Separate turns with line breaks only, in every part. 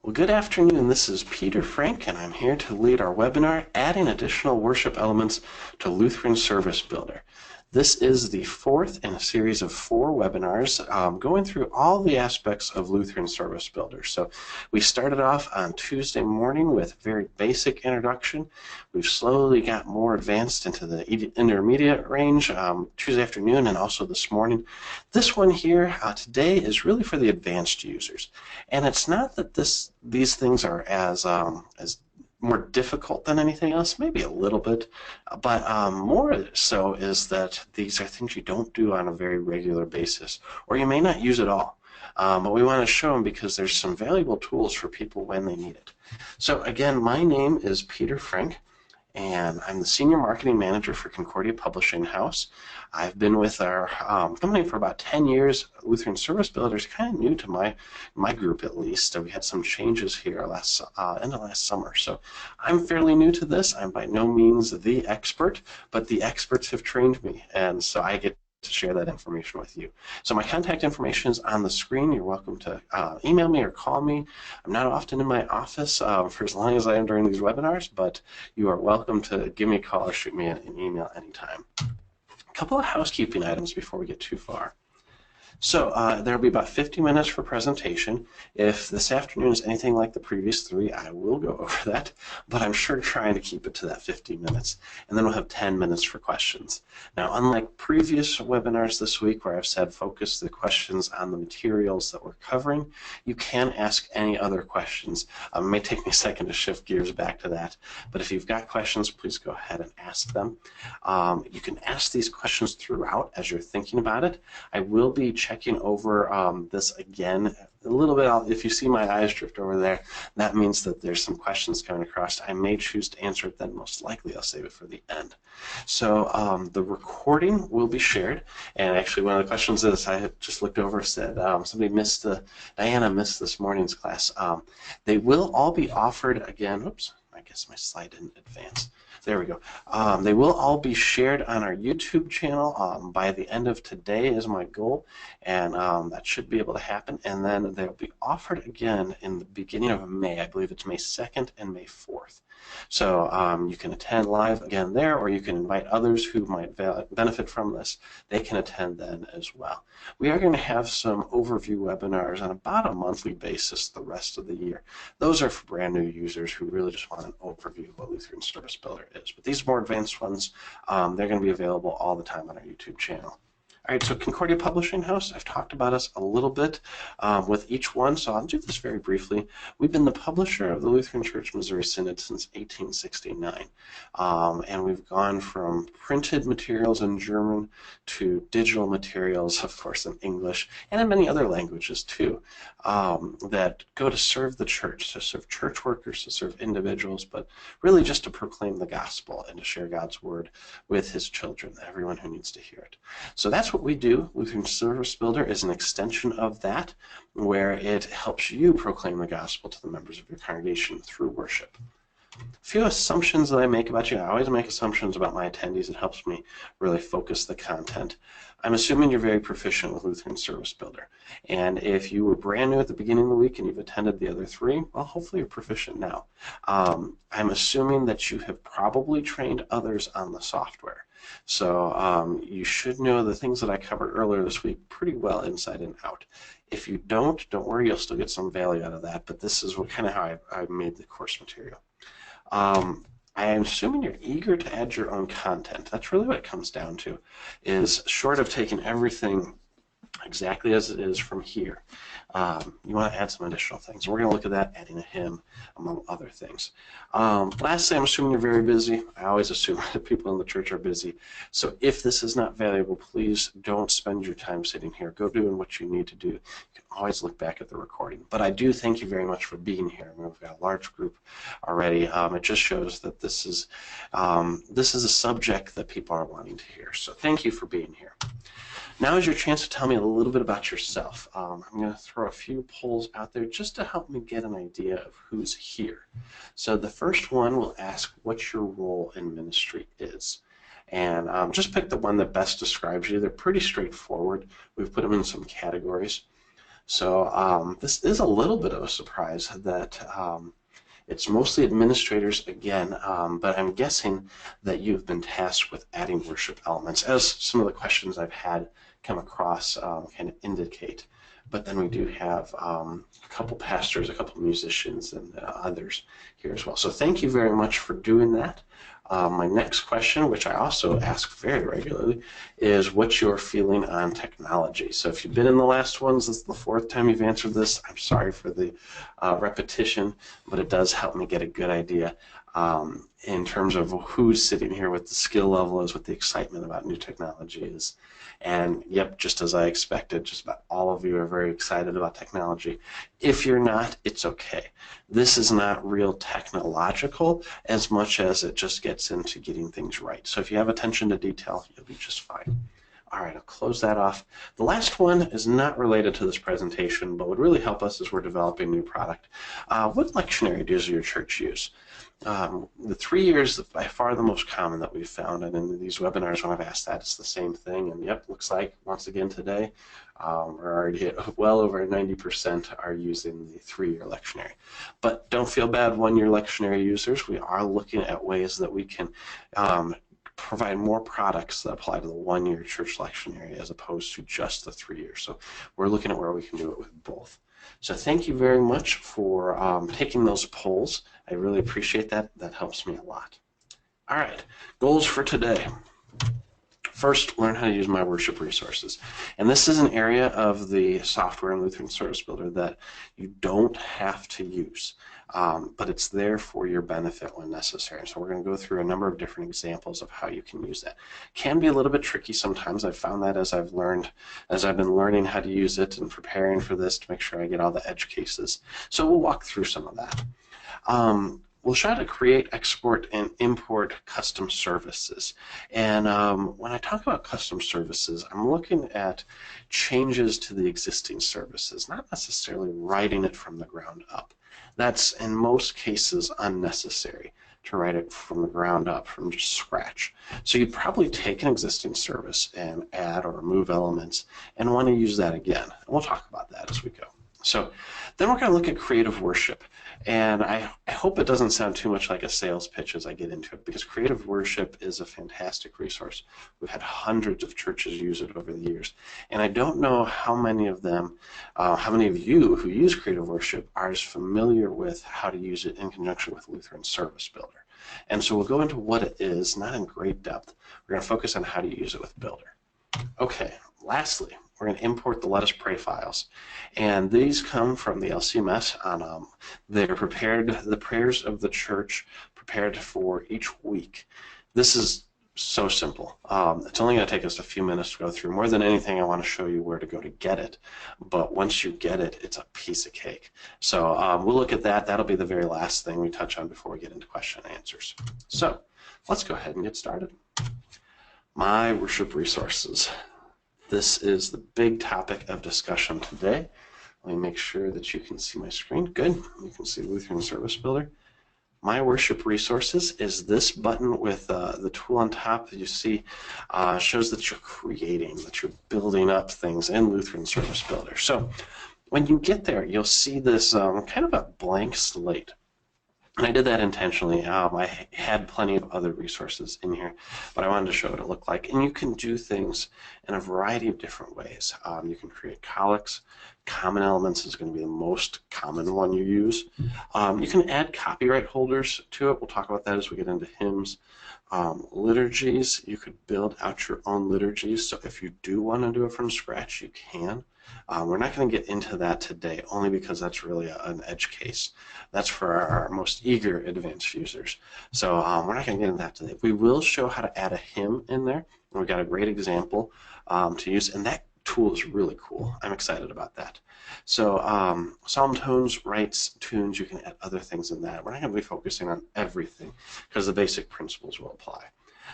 Well, good afternoon. This is Peter Frank, and I'm here to lead our webinar, Adding Additional Worship Elements to Lutheran Service Builder. This is the fourth in a series of 4 webinars going through all the aspects of Lutheran Service Builder. So we started off on Tuesday morning with a very basic introduction. We've slowly got more advanced into the intermediate range Tuesday afternoon and also this morning. This one here today is really for the advanced users. And it's not that these things are as more difficult than anything else, maybe a little bit, but more so is that these are things you don't do on a very regular basis, or you may not use at all. But we want to show them because there's some valuable tools for people when they need it. So again, my name is Peter Frank, and I'm the Senior Marketing Manager for Concordia Publishing House. I've been with our company for about 10 years. Lutheran Service Builder is kind of new to my group, at least. We had some changes here end of last summer. So I'm fairly new to this. I'm by no means the expert, but the experts have trained me, and so I get to share that information with you. So my contact information is on the screen. You're welcome to email me or call me. I'm not often in my office for as long as I am during these webinars, but you are welcome to give me a call or shoot me an email anytime. A couple of housekeeping items before we get too far. So there will be about 50 minutes for presentation. If this afternoon is anything like the previous 3, I will go over that, but I'm sure trying to keep it to that 50 minutes. And then we'll have 10 minutes for questions. Now, unlike previous webinars this week where I've said focus the questions on the materials that we're covering, you can ask any other questions. It may take me a second to shift gears back to that, but if you've got questions, please go ahead and ask them. You can ask these questions throughout as you're thinking about it. I will be checking over this again a little bit. If you see my eyes drift over there, that means that there's some questions coming across. I may choose to answer it then. Most likely I'll save it for the end. So the recording will be shared, and actually one of the questions is I had just looked over said somebody missed Diana missed this morning's class. They will all be offered again. Oops, I guess my slide didn't advance. There we go. They will all be shared on our YouTube channel by the end of today is my goal, and that should be able to happen. And then they'll be offered again in the beginning of May. I believe it's May 2nd and May 4th. So you can attend live again there, or you can invite others who might benefit from this. They can attend then as well. We are going to have some overview webinars on about a monthly basis the rest of the year. Those are for brand new users who really just want an overview of what Lutheran Service Builder is. But these more advanced ones, they're going to be available all the time on our YouTube channel. All right, so Concordia Publishing House, I've talked about us a little bit with each one, so I'll do this very briefly. We've been the publisher of the Lutheran Church Missouri Synod since 1869, and we've gone from printed materials in German to digital materials, of course, in English, and in many other languages too, that go to serve the church, to serve church workers, to serve individuals, but really just to proclaim the gospel and to share God's word with his children, everyone who needs to hear it. So that's what we do. Lutheran Service Builder is an extension of that, where it helps you proclaim the gospel to the members of your congregation through worship. A few assumptions that I make about you. I always make assumptions about my attendees. It helps me really focus the content. I'm assuming you're very proficient with Lutheran Service Builder. And if you were brand new at the beginning of the week and you've attended the other 3, well, hopefully you're proficient now. I'm assuming that you have probably trained others on the software. So you should know the things that I covered earlier this week pretty well inside and out. If you don't worry, you'll still get some value out of that, but this is kind of how I made the course material. I am assuming you're eager to add your own content. That's really what it comes down to, is short of taking everything exactly as it is from here. You want to add some additional things. We're going to look at that, adding a hymn, among other things. Lastly, I'm assuming you're very busy. I always assume that people in the church are busy. So if this is not valuable, please don't spend your time sitting here. Go doing what you need to do. You can always look back at the recording. But I do thank you very much for being here. I mean, we've got a large group already. It just shows that this is a subject that people are wanting to hear. So thank you for being here. Now is your chance to tell me a little bit about yourself. I'm going to throw a few polls out there just to help me get an idea of who's here. So the first one will ask what your role in ministry is. And just pick the one that best describes you. They're pretty straightforward. We've put them in some categories. So this is a little bit of a surprise that it's mostly administrators again, but I'm guessing that you've been tasked with adding worship elements, as some of the questions I've had come across kind of indicate. But then we do have a couple pastors, a couple musicians, and others here as well. So thank you very much for doing that. My next question, which I also ask very regularly, is what's your feeling on technology? So if you've been in the last ones, this is the fourth time you've answered this. I'm sorry for the repetition, but it does help me get a good idea in terms of who's sitting here, what the skill level is, what the excitement about new technology is. And yep, just as I expected, just about all of you are very excited about technology. If you're not, it's okay. This is not real technological as much as it just gets into getting things right. So if you have attention to detail, you'll be just fine. All right, I'll close that off. The last one is not related to this presentation, but would really help us as we're developing new product. What lectionary does your church use? The 3 years is by far the most common that we've found, and in these webinars when I've asked that, it's the same thing. And yep, looks like once again today, we're already at well over 90% are using the 3-year lectionary. But don't feel bad, 1-year lectionary users. We are looking at ways that we can provide more products that apply to the 1-year church lectionary as opposed to just the 3 years. So we're looking at where we can do it with both. So thank you very much for taking those polls. I really appreciate that. That helps me a lot. All right, goals for today. First, learn how to use my worship resources. And this is an area of the software in Lutheran Service Builder that you don't have to use, but it's there for your benefit when necessary. So we're going to go through a number of different examples of how you can use that. Can be a little bit tricky sometimes. I've found that as I've been learning how to use it and preparing for this to make sure I get all the edge cases. So we'll walk through some of that. We'll try to create, export, and import custom services. And when I talk about custom services, I'm looking at changes to the existing services, not necessarily writing it from the ground up. That's in most cases unnecessary to write it from the ground up, from just scratch. So you'd probably take an existing service and add or remove elements and want to use that again. And we'll talk about that as we go. So then we're going to look at creative worship. And I hope it doesn't sound too much like a sales pitch as I get into it, because creative worship is a fantastic resource. We've had hundreds of churches use it over the years. And I don't know how many of them, how many of you who use creative worship are as familiar with how to use it in conjunction with Lutheran Service Builder. And so we'll go into what it is, not in great depth. We're going to focus on how to use it with Builder. Okay, lastly, we're going to import the LetUsPray files. And these come from the LCMS on they're prepared, the prayers of the church prepared for each week. This is so simple. It's only going to take us a few minutes to go through. More than anything, I want to show you where to go to get it. But once you get it, it's a piece of cake. So we'll look at that. That'll be the very last thing we touch on before we get into question and answers. So let's go ahead and get started. My worship resources. This is the big topic of discussion today. Let me make sure that you can see my screen. Good. You can see Lutheran Service Builder. My worship resources is this button with the tool on top that you see shows that you're creating, that you're building up things in Lutheran Service Builder. So when you get there, you'll see this kind of a blank slate. And I did that intentionally. I had plenty of other resources in here, but I wanted to show what it looked like. And you can do things in a variety of different ways. You can create collects. Common elements is going to be the most common one you use. You can add copyright holders to it. We'll talk about that as we get into hymns. Liturgies, you could build out your own liturgies. So if you do want to do it from scratch, you can. We're not going to get into that today, only because that's really an edge case. That's for our most eager advanced users. So we're not going to get into that today. We will show how to add a hymn in there. And we've got a great example to use, and that tool is really cool. I'm excited about that. So psalm tones, rights, tunes, you can add other things in that. We're not going to be focusing on everything because the basic principles will apply.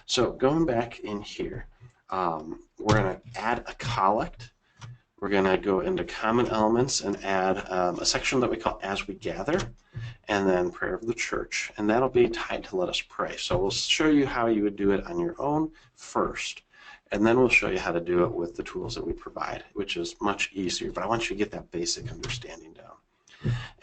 So going back in here, we're going to add a collect. We're going to go into common elements and add a section that we call As We Gather, and then Prayer of the Church, and that'll be tied to LetUsPray. So we'll show you how you would do it on your own first, and then we'll show you how to do it with the tools that we provide, which is much easier, but I want you to get that basic understanding down.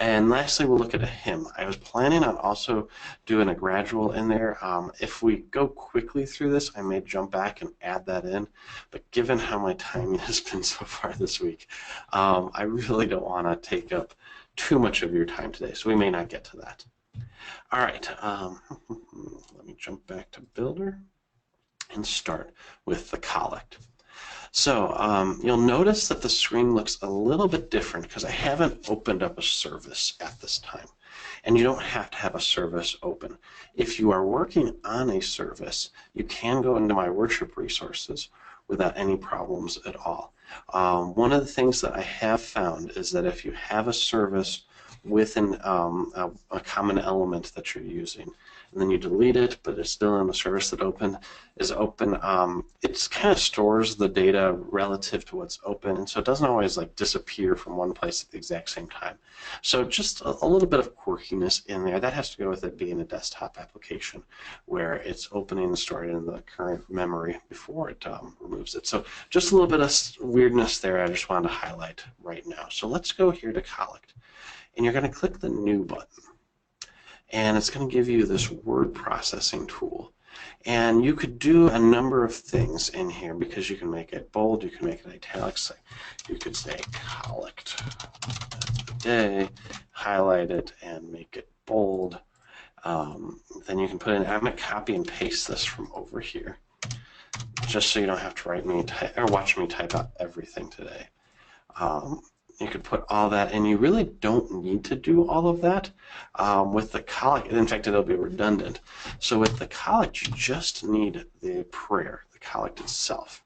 And lastly, we'll look at a hymn. I was planning on also doing a gradual in there. If we go quickly through this, I may jump back and add that in, but given how my timing has been so far this week, I really don't want to take up too much of your time today, so we may not get to that. All right, let me jump back to Builder and start with the collect. So you'll notice that the screen looks a little bit different because I haven't opened up a service at this time. And you don't have to have a service open. If you are working on a service, you can go into my worship resources without any problems at all. One of the things that I have found is that if you have a service with a common element that you're using, and then you delete it, but it's still in the service that is open, it kind of stores the data relative to what's open, and so it doesn't always like disappear from one place at the exact same time. So just a little bit of quirkiness in there. That has to go with it being a desktop application where it's opening and storing in the current memory before it removes it. So just a little bit of weirdness there I just wanted to highlight right now. So let's go here to collect, and you're going to click the New button. And it's going to give you this word processing tool. And you could do a number of things in here because you can make it bold, you can make it italics, you could say collect of the day, highlight it and make it bold. Then you can put in, I'm going to copy and paste this from over here, just so you don't have to write me or watch me type out everything today. You could put all that, and you really don't need to do all of that with the collect. In fact, it'll be redundant. So with the collect, you just need the prayer, the collect itself.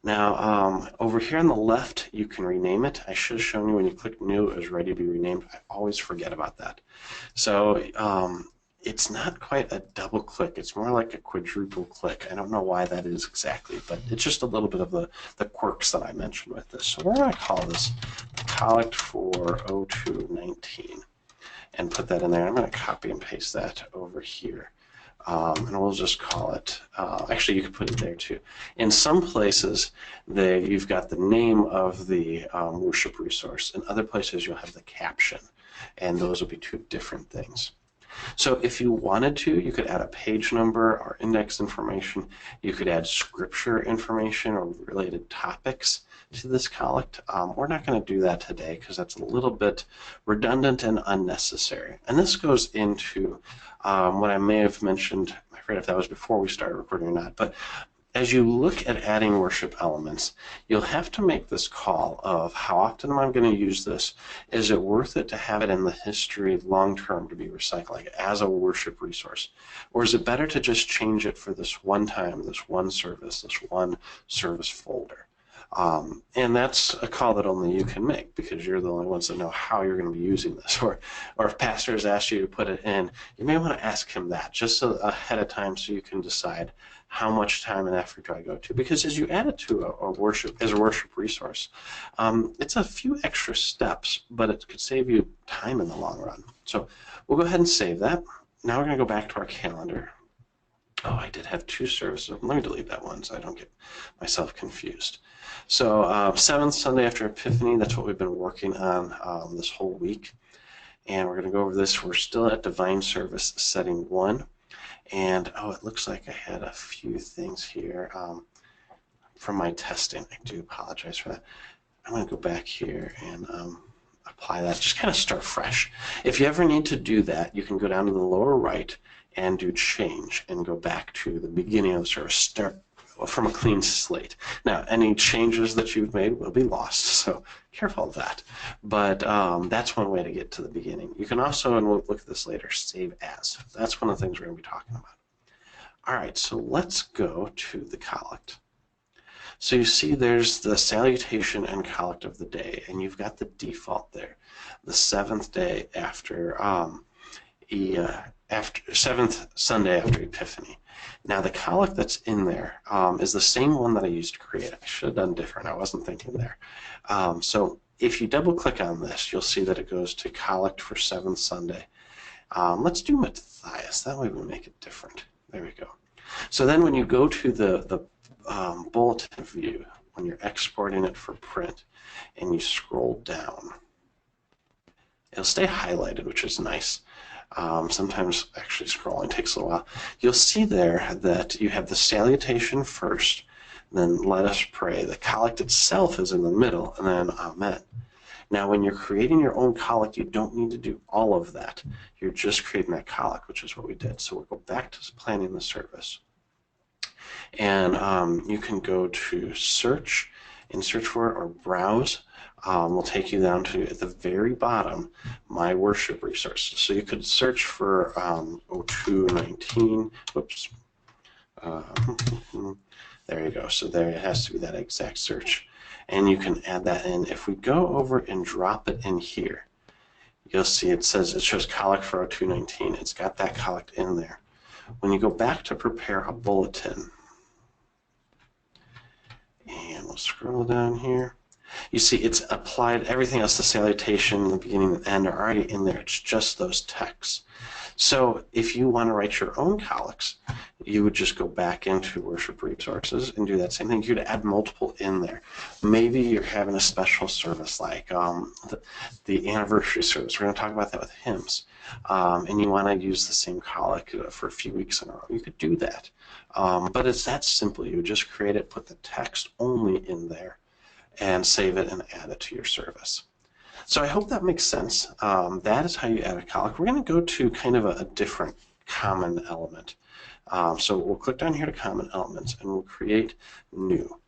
Now, over here on the left, you can rename it. I should have shown you when you click New, it was ready to be renamed. I always forget about that. So it's not quite a double click. It's more like a quadruple click. I don't know why that is exactly, but it's just a little bit of the quirks that I mentioned with this. So we're going to call this collect for 0219 and put that in there. I'm going to copy and paste that over here. And we'll just call it, actually you can put it there too. In some places, you've got the name of the worship resource. In other places, you'll have the caption, and those will be two different things. So if you wanted to, you could add a page number or index information. You could add scripture information or related topics to this collect. We're not going to do that today because that's a little bit redundant and unnecessary. And this goes into what I may have mentioned, I forget if that was before we started recording or not, but as you look at adding worship elements, you'll have to make this call of how often am I going to use this? Is it worth it to have it in the history long-term to be recycled, like as a worship resource? Or is it better to just change it for this one time, this one service folder? And that's a call that only you can make because you're the only ones that know how you're going to be using this. Or if pastor has asked you to put it in, you may want to ask him that just so ahead of time so you can decide how much time and effort do I go to. Because as you add it to a worship resource, it's a few extra steps, but it could save you time in the long run. So we'll go ahead and save that. Now we're going to go back to our calendar. Oh, I did have two services. Let me delete that one so I don't get myself confused. So 7th Sunday after Epiphany, that's what we've been working on this whole week. And we're going to go over this. We're still at Divine Service Setting 1. And, oh, it looks like I had a few things here from my testing. I do apologize for that. I'm going to go back here and apply that. Just kind of start fresh. If you ever need to do that, you can go down to the lower right and do change and go back to the beginning of the service. Start from a clean slate. Now, any changes that you've made will be lost, so careful of that. But that's one way to get to the beginning. You can also, and we'll look at this later, save as. That's one of the things we're going to be talking about. All right, so let's go to the collect. So you see there's the salutation and collect of the day, and you've got the default there, the 7th day after 7th Sunday after Epiphany. Now the collect that's in there is the same one that I used to create. I should have done different. I wasn't thinking there. So if you double click on this, you'll see that it goes to collect for 7th Sunday. Let's do Matthias. That way we make it different. There we go. So then when you go to the bulletin view, when you're exporting it for print, and you scroll down, it'll stay highlighted, which is nice. Sometimes actually scrolling takes a little while. You'll see there that you have the salutation first, then let us pray. The collect itself is in the middle, and then amen. Now, when you're creating your own collect, you don't need to do all of that. You're just creating that collect, which is what we did. So we'll go back to planning the service. And you can go to search and search for it, or browse. Will take you down to, at the very bottom, my worship resources. So you could search for 0219. Whoops. There you go. So there it has to be that exact search. And you can add that in. If we go over and drop it in here, you'll see it says, it shows collect for 0219. It's got that collect in there. When you go back to prepare a bulletin, and we'll scroll down here, you see it's applied everything else, the salutation, the beginning and end are already in there. It's just those texts. So if you want to write your own collects, you would just go back into worship resources and do that same thing. You could add multiple in there. Maybe you're having a special service like the anniversary service. We're going to talk about that with hymns. And you want to use the same collect for a few weeks in a row. You could do that. But it's that simple. You would just create it, put the text only in there, and save it and add it to your service. So I hope that makes sense. That is how you add a collect. We're going to go to kind of a different common element. So we'll click down here to common elements, and we'll create new.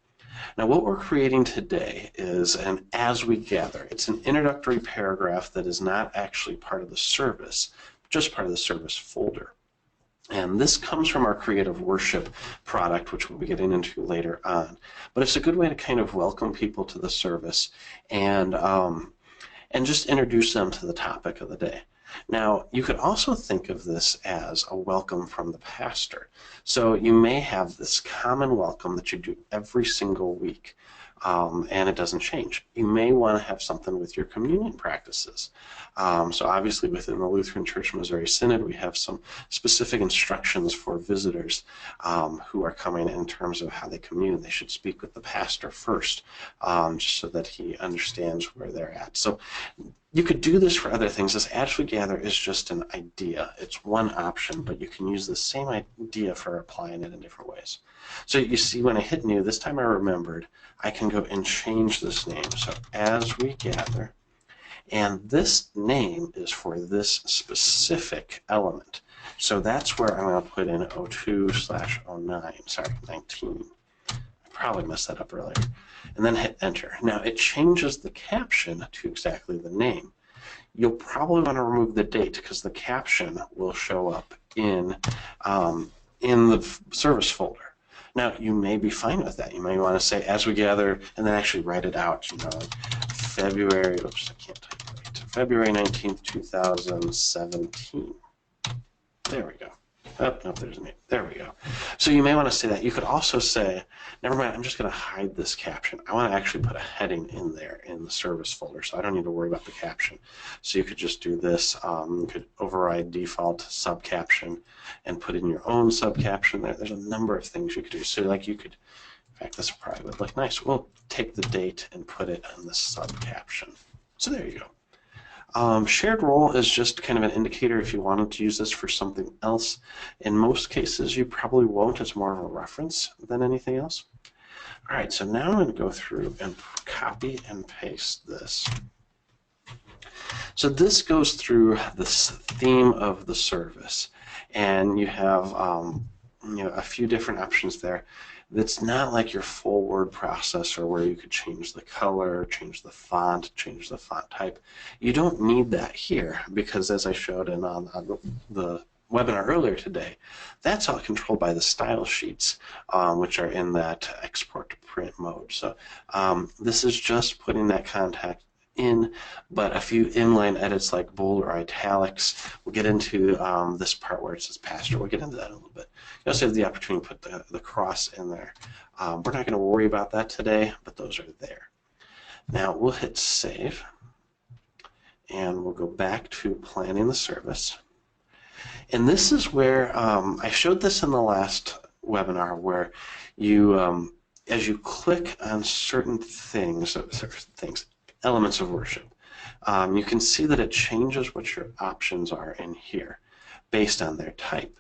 Now what we're creating today is an as we gather. It's an introductory paragraph that is not actually part of the service, just part of the service folder. And this comes from our creative worship product, which we'll be getting into later on. But it's a good way to kind of welcome people to the service and just introduce them to the topic of the day. Now, you could also think of this as a welcome from the pastor. So you may have this common welcome that you do every single week, and it doesn't change. You may want to have something with your communion practices. So obviously within the Lutheran Church Missouri Synod, we have some specific instructions for visitors who are coming in terms of how they commune. They should speak with the pastor first, just so that he understands where they're at. So you could do this for other things. This As We Gather is just an idea. It's one option, but you can use the same idea for applying it in different ways. So you see when I hit new, this time I remembered, I can go and change this name. So As We Gather. And this name is for this specific element. So that's where I'm going to put in 02/09, sorry, 19. I probably messed that up earlier. And then hit enter. Now it changes the caption to exactly the name. You'll probably want to remove the date because the caption will show up in the service folder. Now you may be fine with that. You may want to say As We Gather and then actually write it out. You know, like February. Oops, I can't type right. February 19th, 2017. There we go. Oh, no, there's a name. There we go. So you may want to say that. You could also say, never mind, I'm just going to hide this caption. I want to actually put a heading in there in the service folder, so I don't need to worry about the caption. So you could just do this. You could override default subcaption and put in your own subcaption there. There's a number of things you could do. So like you could, in fact, this probably would look nice. We'll take the date and put it in the subcaption. So there you go. Shared role is just kind of an indicator if you wanted to use this for something else. In most cases, you probably won't. It's more of a reference than anything else. All right, so now I'm going to go through and copy and paste this. So this goes through this theme of the service, and you have a few different options there. It's not like your full word processor where you could change the color, change the font type. You don't need that here because, as I showed in on the webinar earlier today, that's all controlled by the style sheets, which are in that export to print mode. So this is just putting that contact in, but a few inline edits like bold or italics. We'll get into this part where it says pastor. We'll get into that in a little bit. You also have the opportunity to put the cross in there. We're not going to worry about that today, but those are there. Now we'll hit save, and we'll go back to planning the service. And this is where I showed this in the last webinar where you, as you click on certain things, elements of worship, you can see that it changes what your options are in here based on their type.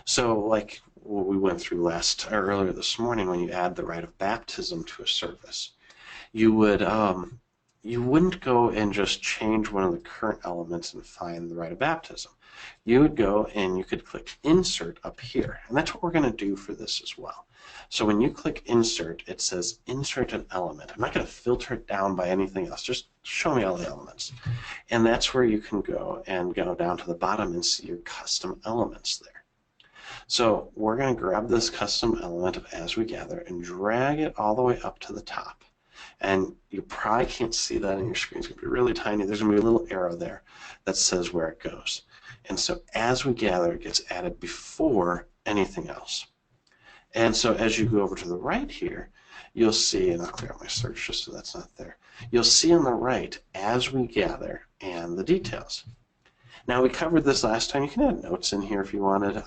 So like what we went through earlier this morning, when you add the rite of baptism to a service, you wouldn't go and just change one of the current elements and find the rite of baptism. You would go and you could click insert up here, and that's what we're going to do for this as well. So when you click insert, it says insert an element. I'm not going to filter it down by anything else, just show me all the elements. And that's where you can go and go down to the bottom and see your custom elements there. So we're going to grab this custom element of as we gather and drag it all the way up to the top. And you probably can't see that on your screen. It's going to be really tiny. There's going to be a little arrow there that says where it goes. And so as we gather, it gets added before anything else. And so as you go over to the right here, you'll see, and I'll clear out my search just so that's not there, you'll see on the right, as we gather, and the details. Now, we covered this last time. You can add notes in here if you wanted.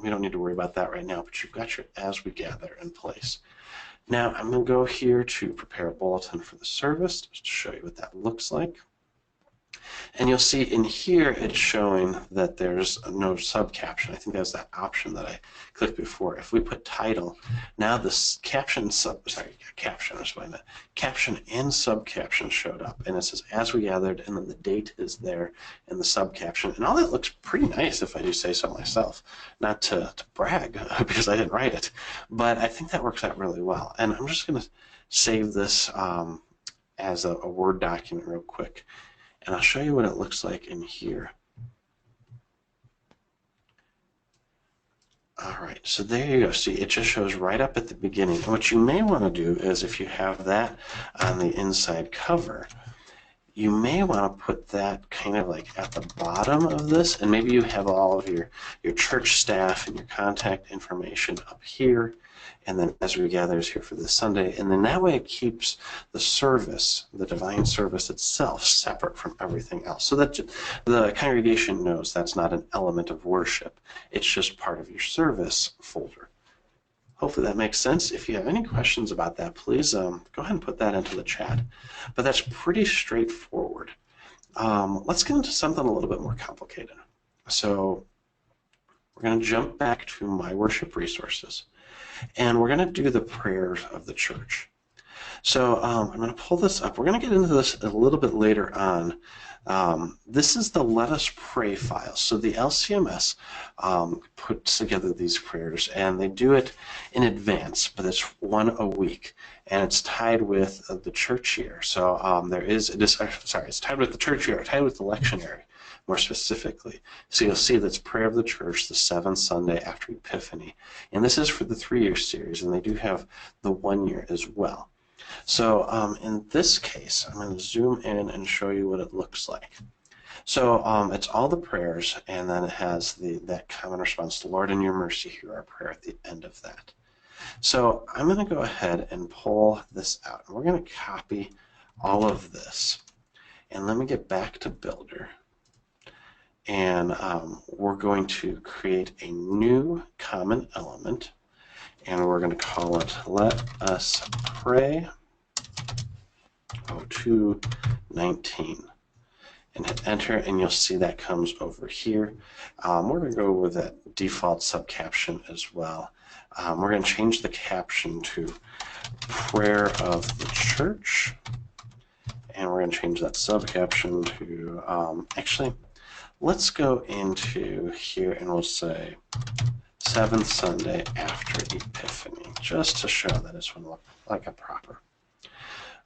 We don't need to worry about that right now, but you've got your as we gather in place. Now, I'm going to go here to prepare a bulletin for the service, just to show you what that looks like. And you'll see in here it's showing that there's no subcaption. I think that's that option that I clicked before. If we put title, now this caption and subcaption showed up, and it says as we gathered, and then the date is there in the subcaption, and all that looks pretty nice if I do say so myself. Not to brag because I didn't write it, but I think that works out really well. And I'm just going to save this as a Word document real quick. And I'll show you what it looks like in here. All right, so there you go. See, it just shows right up at the beginning. And what you may want to do is, if you have that on the inside cover, you may want to put that kind of like at the bottom of this, and maybe you have all of your church staff and your contact information up here, and then as we gather is here for this Sunday, and then that way it keeps the service, the divine service itself, separate from everything else, so that the congregation knows that's not an element of worship. It's just part of your service folder. Hopefully that makes sense. If you have any questions about that, please go ahead and put that into the chat. But that's pretty straightforward. Let's get into something a little bit more complicated. So we're going to jump back to My Worship Resources, and we're going to do the prayers of the church. So I'm going to pull this up. We're going to get into this a little bit later on. This is the Let Us Pray file. So the LCMS puts together these prayers, and they do it in advance, but it's one a week, and it's tied with the church year. So it's tied with the church year, tied with the lectionary, more specifically. So you'll see that's Prayer of the Church, the 7th Sunday after Epiphany. And this is for the 3-year series, and they do have the 1 year as well. So in this case, I'm going to zoom in and show you what it looks like. So it's all the prayers, and then it has that common response, Lord, in your mercy, hear our prayer at the end of that. So I'm going to go ahead and pull this out. And we're going to copy all of this. And let me get back to Builder. And we're going to create a new common element, and we're going to call it Let Us Pray 0219, and hit enter, and you'll see that comes over here. We're going to go with that default subcaption as well. We're going to change the caption to Prayer of the Church, and we're going to change that subcaption to actually, let's go into here and we'll say 7th Sunday after Epiphany, just to show that it's going to look like a proper.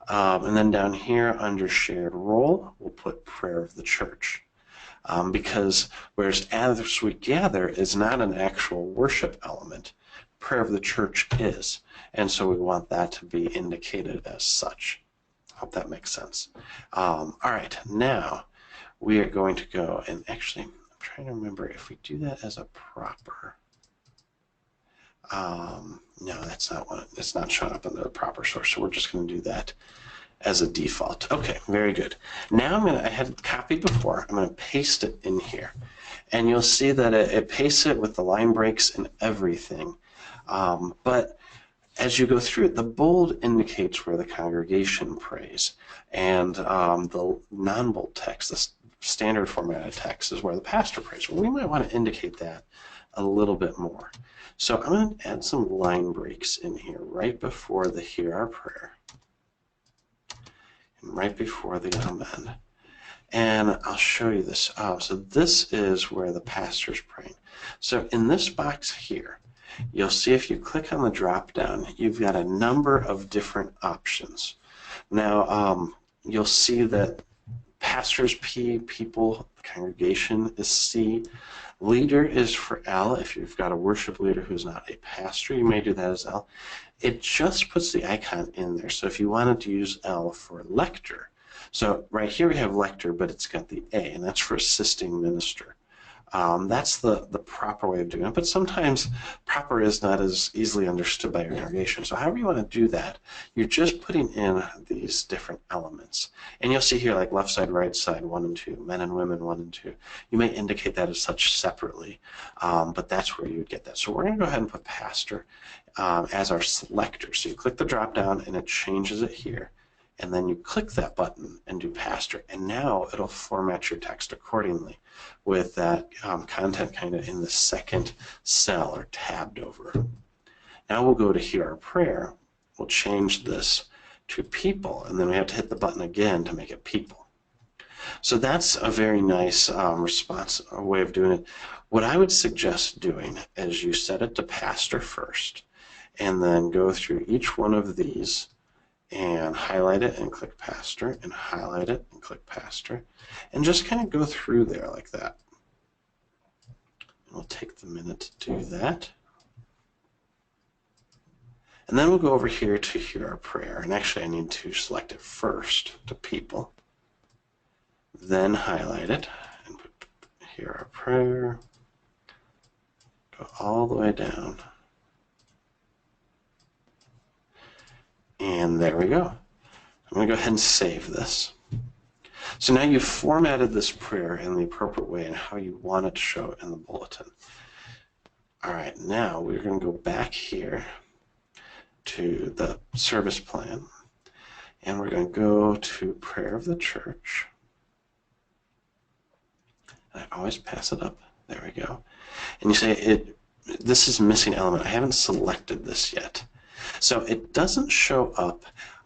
And then down here under shared role, we'll put Prayer of the Church. Because whereas as we gather is not an actual worship element, Prayer of the Church is. And so we want that to be indicated as such. Hope that makes sense. All right, now we are going to go and actually, I'm trying to remember if we do that as a proper. No, that's not one. It's not showing up in the proper source, so we're just going to do that as a default. Okay, very good. Now I had copied before. I'm going to paste it in here, and you'll see that it pastes it with the line breaks and everything. But as you go through it, the bold indicates where the congregation prays, and the non-bold text, the standard formatted text, is where the pastor prays. Well, we might want to indicate that a little bit more. So I'm going to add some line breaks in here right before the Hear Our Prayer and right before the Amen. And I'll show you this. So this is where the pastor's praying. So in this box here, you'll see if you click on the drop down, you've got a number of different options. Now, you'll see that pastor's P, people, congregation is C. Leader is for L. If you've got a worship leader who's not a pastor, you may do that as L. It just puts the icon in there. So if you wanted to use L for lector, so right here we have lector, but it's got the A, and that's for assisting minister. That's the proper way of doing it, but sometimes proper is not as easily understood by your congregation. So however you want to do that, you're just putting in these different elements. And you'll see here like left side, right side, 1 and 2, men and women, 1 and 2. You may indicate that as such separately, but that's where you would get that. So we're going to go ahead and put pastor as our selector. So you click the drop down and it changes it here. And then you click that button and do pastor, and now it'll format your text accordingly with that content kind of in the second cell or tabbed over. Now we'll go to Hear Our Prayer. We'll change this to people, and then we have to hit the button again to make it people. So that's a very nice way of doing it. What I would suggest doing is you set it to pastor first, and then go through each one of these and highlight it and click pastor, and highlight it and click pastor, and just kind of go through there like that. We'll take the minute to do that. And then we'll go over here to Hear Our Prayer, and actually I need to select it first to people, then highlight it and put Hear Our Prayer, go all the way down. And there we go. I'm going to go ahead and save this. So now you've formatted this prayer in the appropriate way and how you want it to show it in the bulletin. All right, now we're going to go back here to the service plan, and we're going to go to Prayer of the Church. I always pass it up. There we go. And you say, this is missing element. I haven't selected this yet. So it doesn't show up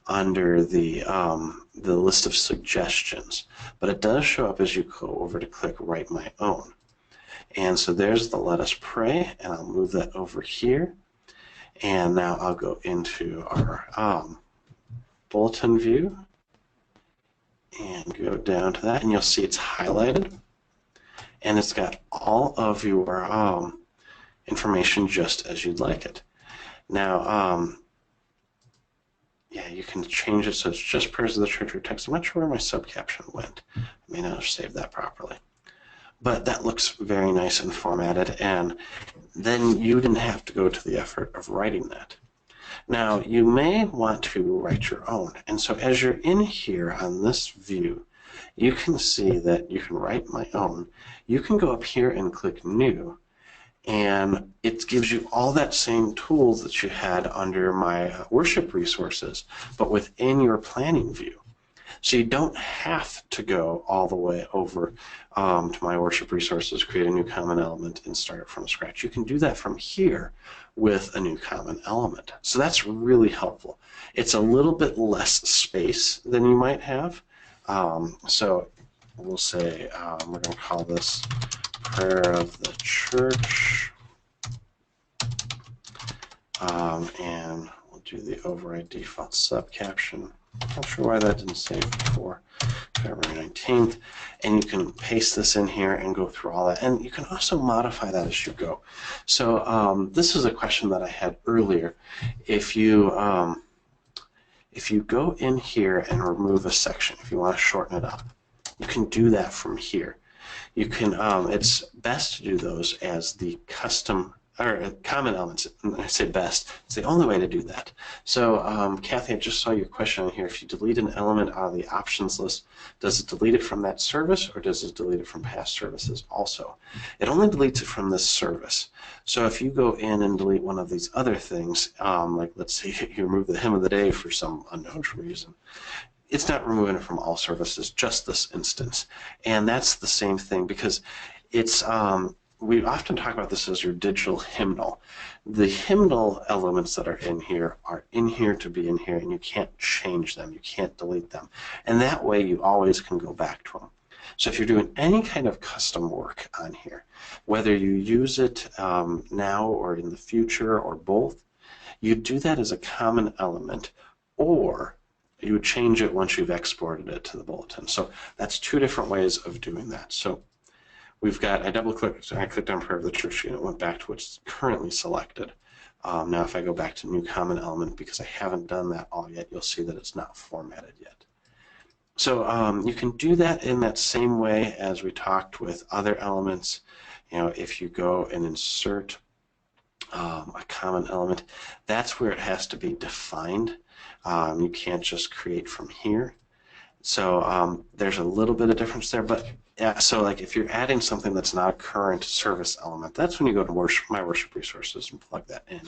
under the list of suggestions, but it does show up as you go over to click Write My Own. And so there's the Let Us Pray, and I'll move that over here. And now I'll go into our bulletin view and go down to that, and you'll see it's highlighted, and it's got all of your information just as you'd like it. Now, yeah, you can change it so it's just prayers of the church or text. I'm not sure where my subcaption went. I may not have saved that properly. But that looks very nice and formatted, and then you didn't have to go to the effort of writing that. Now, you may want to write your own, and so as you're in here on this view, you can see that you can write my own. You can go up here and click New, and it gives you all that same tools that you had under my worship resources, but within your planning view. So you don't have to go all the way over to my worship resources, create a new common element, and start it from scratch. You can do that from here with a new common element. So that's really helpful. It's a little bit less space than you might have. So we'll say we're going to call this Prayer of the Church, and we'll do the override default subcaption. Not sure why that didn't save before February 19th, and you can paste this in here and go through all that, and you can also modify that as you go. So this is a question that I had earlier. If you go in here and remove a section, if you want to shorten it up, you can do that from here. You can, it's best to do those as the custom or common elements, and I say best, it's the only way to do that. So Kathy, I just saw your question on here. If you delete an element out of the options list, does it delete it from that service, or does it delete it from past services also? It only deletes it from this service. So if you go in and delete one of these other things, like let's say you remove the hymn of the day for some unknown reason, it's not removing it from all services, just this instance. And that's the same thing, because it's we often talk about this as your digital hymnal. The hymnal elements that are in here to be in here, and you can't change them, you can't delete them. And that way you always can go back to them. So if you're doing any kind of custom work on here, whether you use it now or in the future or both, you do that as a common element, or you would change it once you've exported it to the bulletin. So that's two different ways of doing that. So we've got, I clicked on Prayer of the Church, and it went back to what's currently selected. Now if I go back to New Common Element, because I haven't done that all yet, you'll see that it's not formatted yet. So you can do that in that same way as we talked with other elements. You know, if you go and insert a common element, that's where it has to be defined. You can't just create from here. So there's a little bit of difference there, but yeah, so like if you're adding something that's not a current service element, that's when you go to My Worship Resources and plug that in.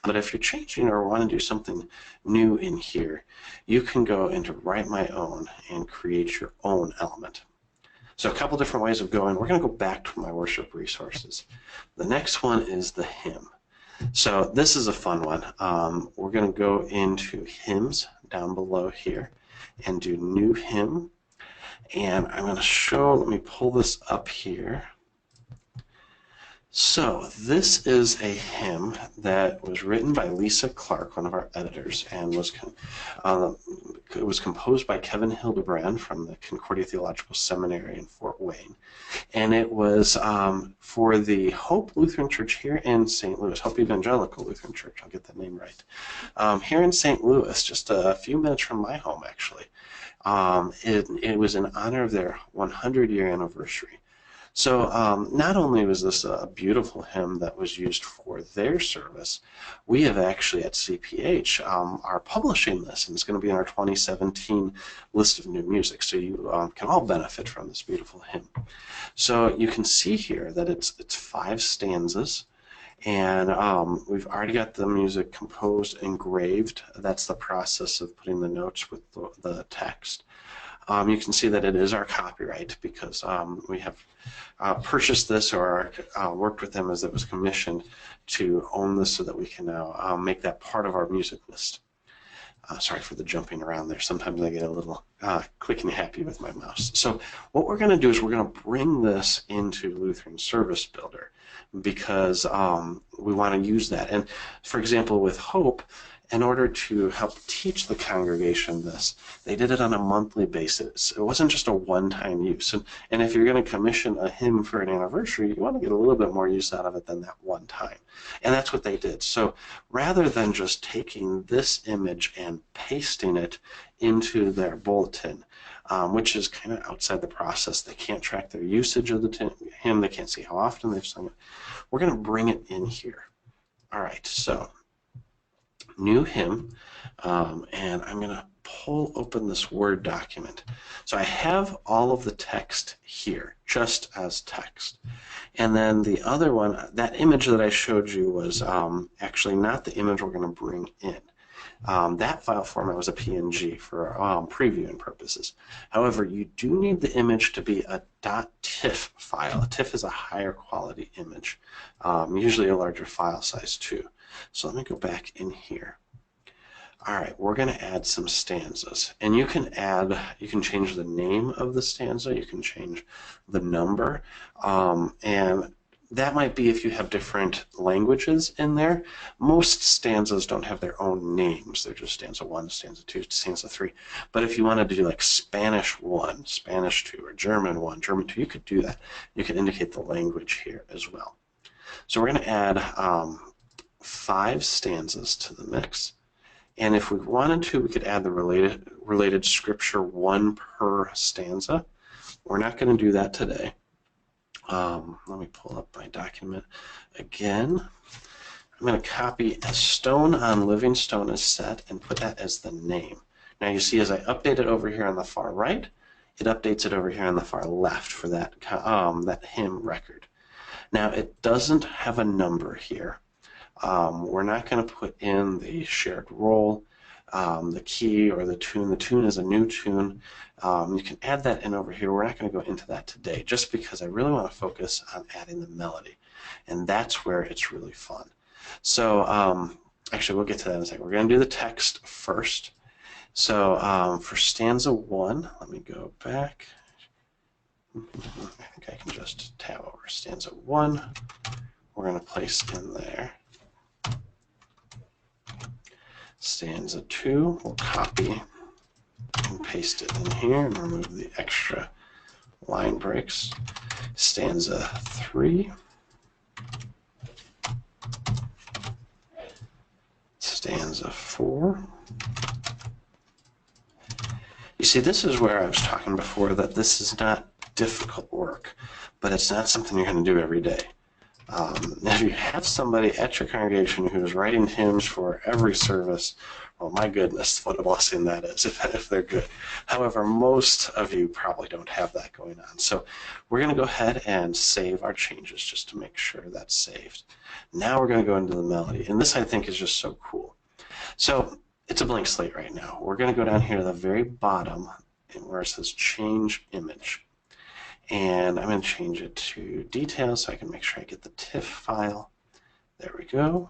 But if you're changing or want to do something new in here, you can go into Write My Own and create your own element. So a couple different ways of going. We're going to go back to My Worship Resources. The next one is the hymn. So this is a fun one. We're going to go into hymns down below here and do new hymn. And I'm going to show, let me pull this up here. So this is a hymn that was written by Lisa Clark, one of our editors, and it was composed by Kevin Hildebrand from the Concordia Theological Seminary in Fort Wayne. And it was for the Hope Lutheran Church here in St. Louis, Hope Evangelical Lutheran Church, I'll get that name right, here in St. Louis, just a few minutes from my home, actually. It was in honor of their 100-year anniversary. So not only was this a beautiful hymn that was used for their service, we have actually at CPH are publishing this, and it's going to be in our 2017 list of new music. So you can all benefit from this beautiful hymn. So you can see here that it's 5 stanzas, and we've already got the music composed, engraved. That's the process of putting the notes with the text. You can see that it is our copyright because we have purchased this or worked with them as it was commissioned to own this so that we can now make that part of our music list. Sorry for the jumping around there. Sometimes I get a little quick and happy with my mouse. So what we're going to do is we're going to bring this into Lutheran Service Builder because we want to use that. And for example, with Hope, in order to help teach the congregation this, they did it on a monthly basis. It wasn't just a one-time use. And if you're going to commission a hymn for an anniversary, you want to get a little bit more use out of it than that one time. And that's what they did. So rather than just taking this image and pasting it into their bulletin, which is kind of outside the process, they can't track their usage of the hymn, they can't see how often they've sung it, we're going to bring it in here. All right, so new hymn, and I'm going to pull open this Word document. So I have all of the text here, just as text. And then the other one, that image that I showed you was actually not the image we're going to bring in. That file format was a PNG for previewing purposes. However, you do need the image to be a .tiff file. A TIFF is a higher quality image, usually a larger file size too. So let me go back in here. All right, we're going to add some stanzas, and you can change the name of the stanza, you can change the number, and that might be if you have different languages in there. Most stanzas don't have their own names. They're just stanza 1, stanza 2, stanza 3. But if you wanted to do like Spanish 1, Spanish 2, or German 1, German 2, you could do that. You can indicate the language here as well. So we're going to add 5 stanzas to the mix. And if we wanted to, we could add the related scripture 1 per stanza. We're not going to do that today. Let me pull up my document again. I'm going to copy a stone on living stone as set and put that as the name. Now you see as I update it over here on the far right, it updates it over here on the far left for that, that hymn record. Now it doesn't have a number here. We're not going to put in the shared roll, the key, or the tune. The tune is a new tune. You can add that in over here. We're not going to go into that today just because I really want to focus on adding the melody. And that's where it's really fun. So actually, we'll get to that in a second. We're going to do the text first. So for stanza 1, let me go back. I think I can just tab over stanza 1. We're going to place in there. Stanza 2, we'll copy and paste it in here and remove the extra line breaks. Stanza 3. Stanza 4. You see, this is where I was talking before that this is not difficult work, but it's not something you're going to do every day. If you have somebody at your congregation who's writing hymns for every service, well, my goodness, what a blessing that is if they're good. However, most of you probably don't have that going on. So we're going to go ahead and save our changes just to make sure that's saved. Now we're going to go into the melody, and this I think is just so cool. So it's a blank slate right now. We're going to go down here to the very bottom where it says change image. And I'm going to change it to details so I can make sure I get the TIFF file. There we go.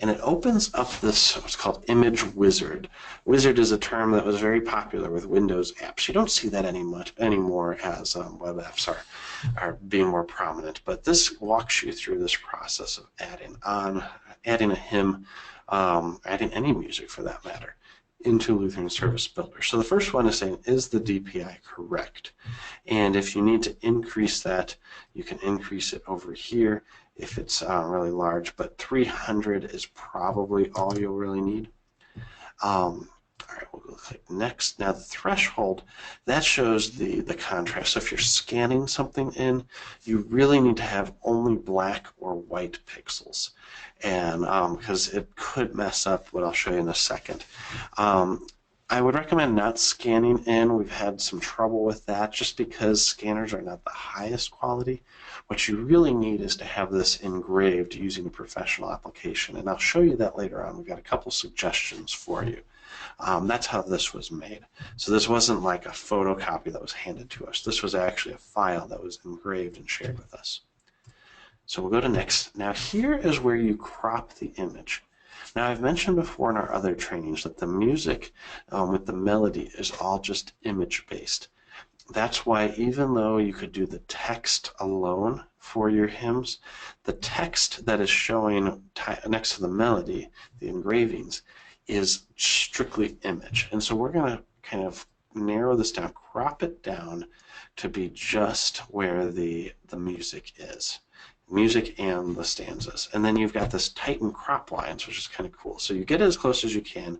And it opens up this, what's called Image Wizard. Wizard is a term that was very popular with Windows apps. You don't see that anymore as web apps are being more prominent. But this walks you through this process of adding a hymn, adding any music for that matter, into Lutheran Service Builder. So the first one is saying, is the DPI correct? And if you need to increase that, you can increase it over here if it's really large, but 300 is probably all you'll really need. All right, we'll go click next. Now the threshold, that shows the contrast. So if you're scanning something in, you really need to have only black or white pixels. And because it could mess up what I'll show you in a second. I would recommend not scanning in. We've had some trouble with that just because scanners are not the highest quality. What you really need is to have this engraved using a professional application, and I'll show you that later on. We've got a couple suggestions for you. That's how this was made. So this wasn't like a photocopy that was handed to us. This was actually a file that was engraved and shared with us. So we'll go to next. Now here is where you crop the image. Now I've mentioned before in our other trainings that the music with the melody is all just image based. That's why even though you could do the text alone for your hymns, the text that is showing next to the melody, the engravings, is strictly image. And so we're going to kind of narrow this down, crop it down to be just where the music is. Music and the stanzas. And then you've got this tighten crop lines, which is kind of cool. So you get it as close as you can.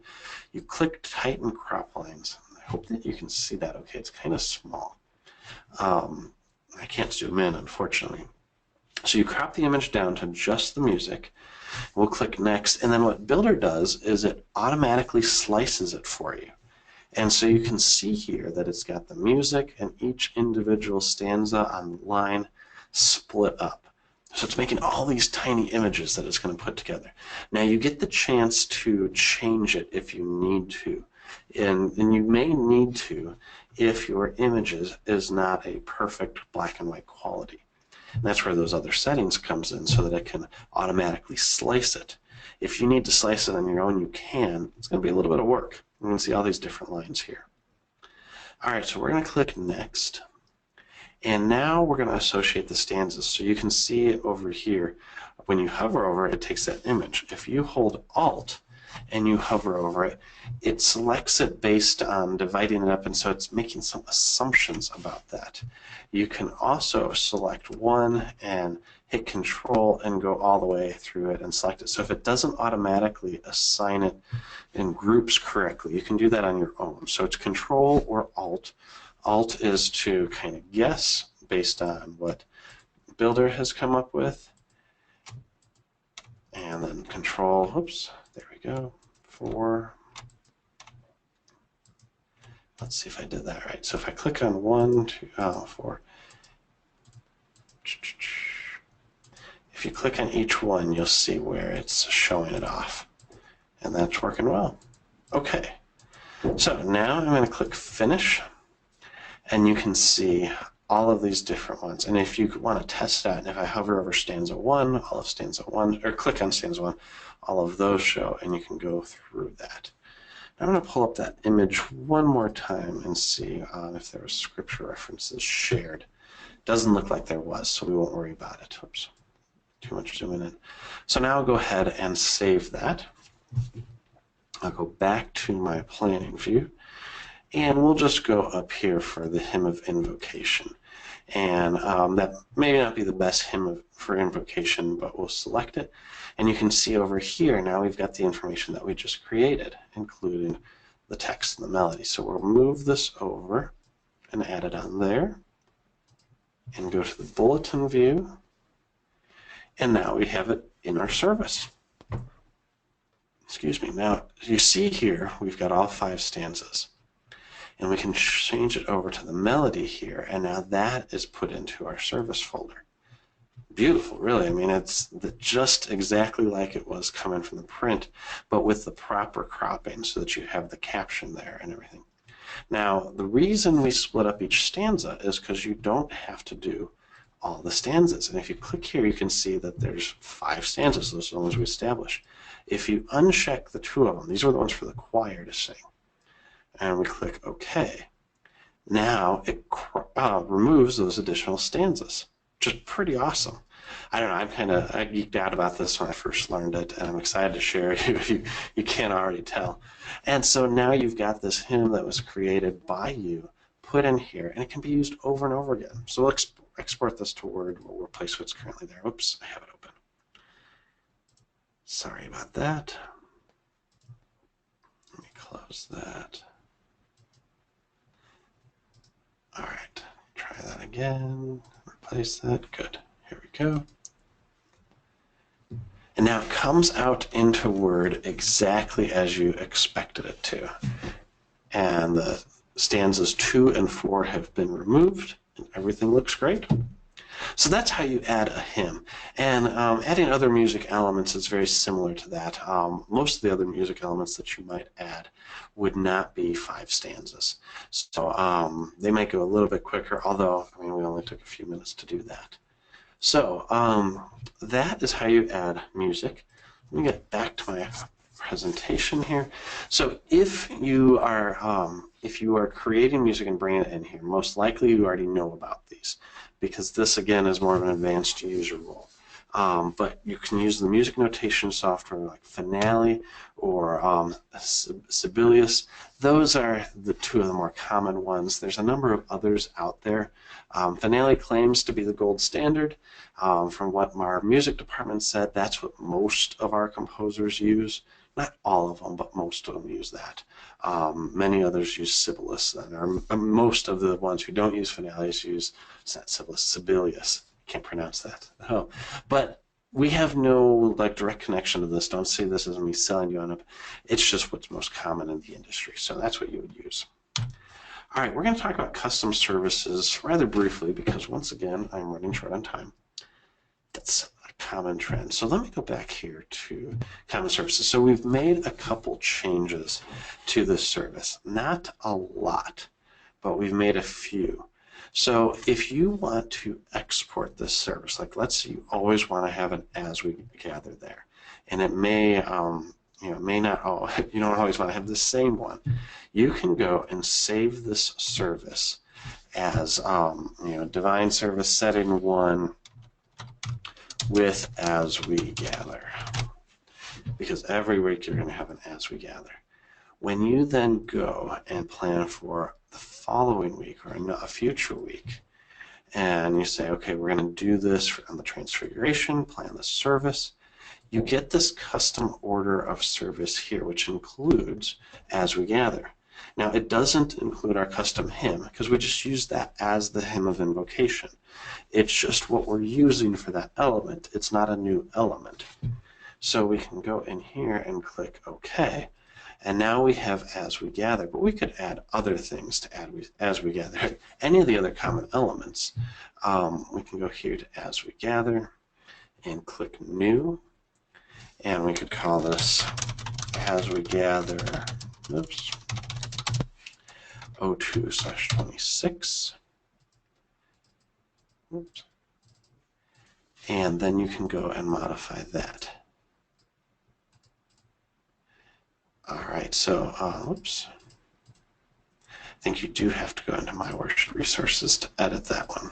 You click tighten crop lines. I hope that you can see that okay. It's kind of small. I can't zoom in, unfortunately. So you crop the image down to just the music. We'll click next. And then what Builder does is it automatically slices it for you. And so you can see here that it's got the music and each individual stanza on the line split up. So it's making all these tiny images that it's going to put together. Now you get the chance to change it if you need to. And you may need to if your image is not a perfect black and white quality. And that's where those other settings comes in so that it can automatically slice it. If you need to slice it on your own, you can. It's going to be a little bit of work. You can see all these different lines here. All right, so we're going to click next. And now we're going to associate the stanzas. So you can see it over here. When you hover over it, it takes that image. If you hold Alt and you hover over it, it selects it based on dividing it up, and so it's making some assumptions about that. You can also select one and hit Control and go all the way through it and select it. So if it doesn't automatically assign it in groups correctly, you can do that on your own. So it's Control or Alt. Alt is to kind of guess based on what Builder has come up with. And then control, oops, there we go, 4. Let's see if I did that right. So if I click on 1, 2, 4. If you click on each one, you'll see where it's showing it off. And that's working well. Okay. So now I'm going to click Finish. And you can see all of these different ones. And if you want to test that, if I hover over stanza 1, all of stanza 1, or click on stanza 1, all of those show, and you can go through that. I'm going to pull up that image one more time and see if there was scripture references shared. Doesn't look like there was, so we won't worry about it. Oops, too much zooming in. So now I'll go ahead and save that. I'll go back to my planning view, and we'll just go up here for the hymn of invocation. And that may not be the best hymn for invocation, but we'll select it. And you can see over here, now we've got the information that we just created, including the text and the melody. So we'll move this over and add it on there, and go to the bulletin view. And now we have it in our service. Excuse me. Now, you see here, we've got all 5 stanzas. And we can change it over to the melody here, and now that is put into our service folder. Beautiful, really. I mean, it's just exactly like it was coming from the print, but with the proper cropping so that you have the caption there and everything. Now, the reason we split up each stanza is because you don't have to do all the stanzas. And if you click here, you can see that there's 5 stanzas. Those are the ones we established. If you uncheck the 2 of them, these are the ones for the choir to sing, and we click OK, now it removes those additional stanzas, which is pretty awesome. I don't know, I geeked out about this when I first learned it, and I'm excited to share it if you can't already tell. And so now you've got this hymn that was created by you, put in here, and it can be used over and over again. So we'll export this to Word. We'll replace what's currently there. Oops, I have it open. Sorry about that. Let me close that. All right, try that again, replace that, good, here we go. And now it comes out into Word exactly as you expected it to. And the stanzas 2 and 4 have been removed, and everything looks great. So that's how you add a hymn. And adding other music elements is very similar to that. Most of the other music elements that you might add would not be 5 stanzas. So they might go a little bit quicker, although I mean, we only took a few minutes to do that. So that is how you add music. Let me get back to my presentation here. So if you are creating music and bringing it in here, most likely you already know about these, because this again is more of an advanced user role. But you can use the music notation software like Finale or Sibelius. Those are the 2 of the more common ones. There's a number of others out there. Finale claims to be the gold standard. From what our music department said, that's what most of our composers use. Not all of them, but most of them use that. Many others use Sibelius, or most of the ones who don't use Finales use, it's not Sibelius, Sibelius. Can't pronounce that. Oh. But we have no direct connection to this. Don't see this as me selling you on it. It's just what's most common in the industry. So that's what you would use. All right, we're going to talk about custom services rather briefly because once again, I'm running short on time. That's a common trend. So let me go back here to common services. So we've made a couple changes to this service. Not a lot, but we've made a few. So if you want to export this service, like let's say you always want to have an as we gather there, and it may, may not, you don't always want to have the same one. You can go and save this service as, Divine Service Setting 1 with As We Gather, because every week you're going to have an As We Gather. When you then go and plan for the following week or a future week, and you say, okay, we're going to do this on the Transfiguration, plan the service, you get this custom order of service here, which includes As We Gather. Now, it doesn't include our custom hymn because we just use that as the hymn of invocation. It's just what we're using for that element. It's not a new element. So we can go in here and click OK. And now we have As We Gather, but we could add other things to add As We Gather. Any of the other common elements. We can go here to As We Gather and click New. And we could call this As We Gather, oops, 02/26. Oops. And then you can go and modify that. All right, so, oops. I think you do have to go into My Worship Resources to edit that one.